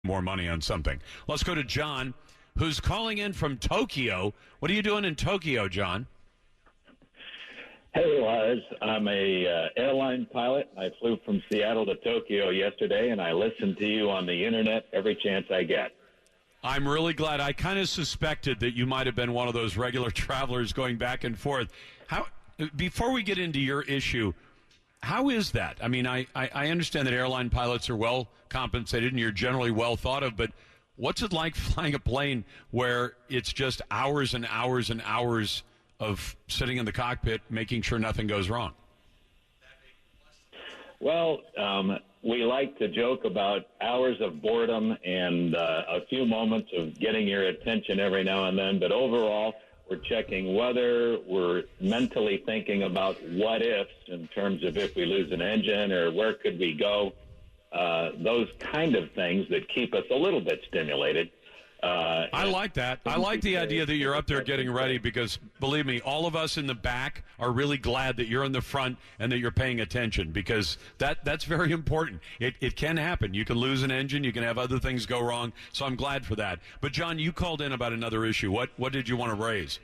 more money on something. Let's go to John, who's calling in from Tokyo. What are you doing in Tokyo, John? Hey, Lars. I'm a airline pilot. I flew from Seattle to Tokyo yesterday, and I listen to you on the Internet every chance I get. I'm really glad. I kind of suspected that you might have been one of those regular travelers going back and forth. Before we get into your issue, how is that? I mean, I understand that airline pilots are well compensated and you're generally well thought of, but what's it like flying a plane where it's just hours and hours and hours of sitting in the cockpit making sure nothing goes wrong? Well, we like to joke about hours of boredom and a few moments of getting your attention every now and then, but overall, we're checking weather. We're mentally thinking about what ifs in terms of if we lose an engine or where could we go, those kind of things that keep us a little bit stimulated. I like that. I like the idea that you're up there getting ready because, believe me, all of us in the back are really glad that you're in the front and that you're paying attention because that's very important. It can happen. You can lose an engine. You can have other things go wrong. So I'm glad for that. But, John, you called in about another issue. What did you want to raise?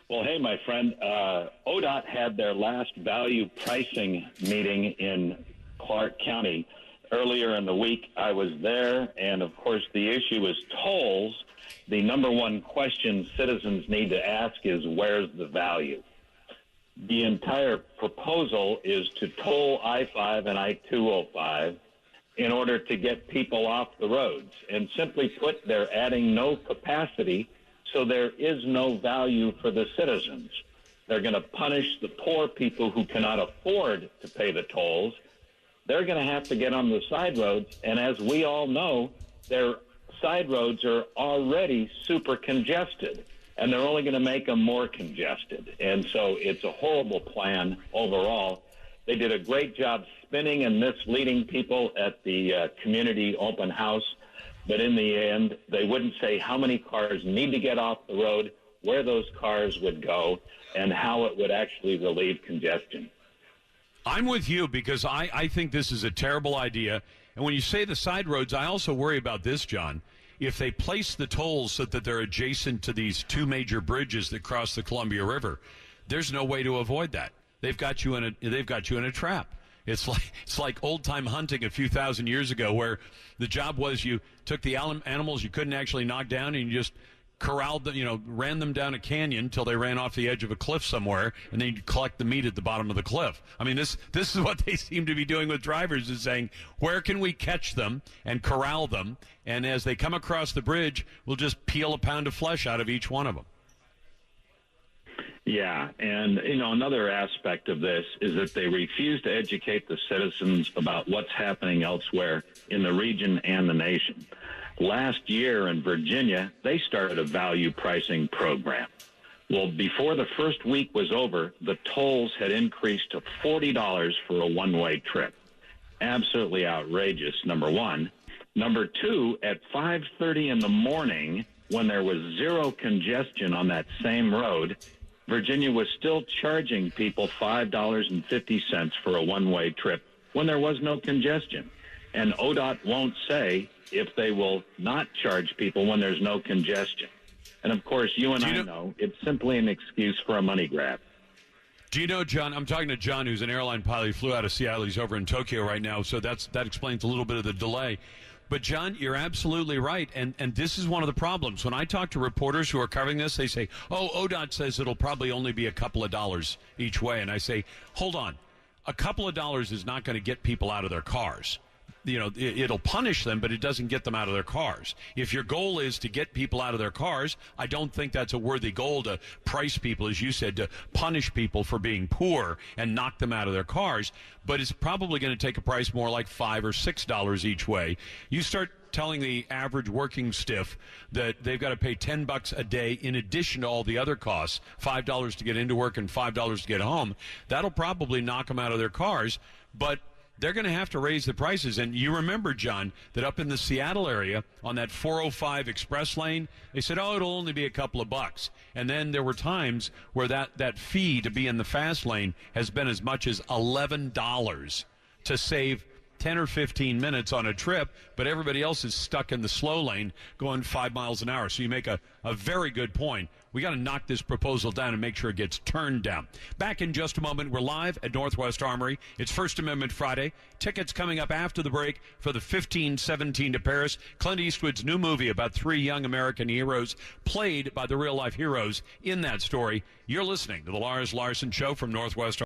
Well, hey, my friend, ODOT had their last value pricing meeting in Clark County earlier in the week. I was there, and of course the issue is tolls. The number one question citizens need to ask is, where's the value? The entire proposal is to toll I-5 and I-205 in order to get people off the roads. And simply put, they're adding no capacity, so there is no value for the citizens. They're going to punish the poor people who cannot afford to pay the tolls. They're going to have to get on the side roads, and as we all know, their side roads are already super congested, and they're only going to make them more congested. And so it's a horrible plan overall. They did a great job spinning and misleading people at the community open house, but in the end, they wouldn't say how many cars need to get off the road, where those cars would go, and how it would actually relieve congestion. I'm with you because I think this is a terrible idea. And when you say the side roads, I also worry about this, John. If they place the tolls so that they're adjacent to these two major bridges that cross the Columbia River, there's no way to avoid that. They've got you in a trap. It's like old-time hunting a few thousand years ago where the job was you took the animals you couldn't actually knock down and you just corralled them, ran them down a canyon till they ran off the edge of a cliff somewhere, and then you collect the meat at the bottom of the cliff. I mean, this is what they seem to be doing with drivers, is saying, where can we catch them and corral them? And as they come across the bridge, we'll just peel a pound of flesh out of each one of them. Yeah, and, another aspect of this is that they refuse to educate the citizens about what's happening elsewhere in the region and the nation. Last year in Virginia, they started a value pricing program. Well, before the first week was over, the tolls had increased to $40 for a one-way trip. Absolutely outrageous, number one. Number two, at 5:30 in the morning, when there was zero congestion on that same road, Virginia was still charging people $5.50 for a one-way trip when there was no congestion. And ODOT won't say if they will not charge people when there's no congestion. And, of course, you and I know it's simply an excuse for a money grab. Do you know, John, I'm talking to John, who's an airline pilot. He flew out of Seattle. He's over in Tokyo right now, so that explains a little bit of the delay. But, John, you're absolutely right, and this is one of the problems. When I talk to reporters who are covering this, they say, ODOT says it'll probably only be a couple of dollars each way. And I say, hold on. A couple of dollars is not going to get people out of their cars. It'll punish them, but it doesn't get them out of their cars. If your goal is to get people out of their cars, I don't think that's a worthy goal to price people, as you said, to punish people for being poor and knock them out of their cars. But it's probably going to take a price more like $5 or $6 each way. You start telling the average working stiff that they've got to pay $10 a day in addition to all the other costs, $5 to get into work and $5 to get home, that'll probably knock them out of their cars. But they're going to have to raise the prices. And you remember, John, that up in the Seattle area on that 405 express lane, they said, it'll only be a couple of bucks. And then there were times where that fee to be in the fast lane has been as much as $11 to save 10 or 15 minutes on a trip, but everybody else is stuck in the slow lane going 5 miles an hour. So you make a very good point. We got to knock this proposal down and make sure it gets turned down. Back in just a moment. We're live at Northwest Armory. It's First Amendment Friday. Tickets coming up after the break for the 1517 to Paris. Clint Eastwood's new movie about 3 young American heroes played by the real-life heroes in that story. You're listening to the Lars Larson Show from Northwest Armory.